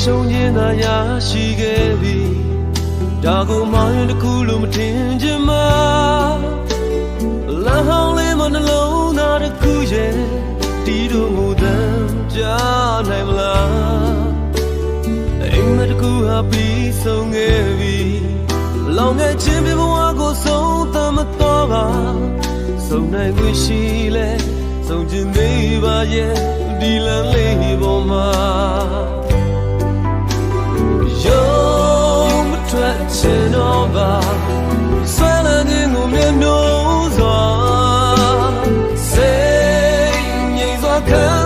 ရှုံးခြင်းသာရရှိခဲ့ပြီဒါကိုမှရင်တစ်ခုလို့မထင်ချင်မှာလမ်းဟောင်းလေးမနှလုံးသားတစ်ခုရဲ့တီးတို့ငိုတမ်းကြားနိုင်မလားအိမ်မတစ်ခုဟာပြီးဆုံးခဲ့ပြီလောင်ခဲ့ခြင်းပြဘဝကိုဆုံးသတ်မတော့ပါဆုံးနိုင်ခွင့်ရှိလဲဆုံးခြင်းမေးပါရဲ့ဒီလမ်းလေးပေါ်မှာချင်တော့ပါဆွဲလန်းခြင်းကိုမျက်နှာစွာစိတ်ငြိမ်စွာခံ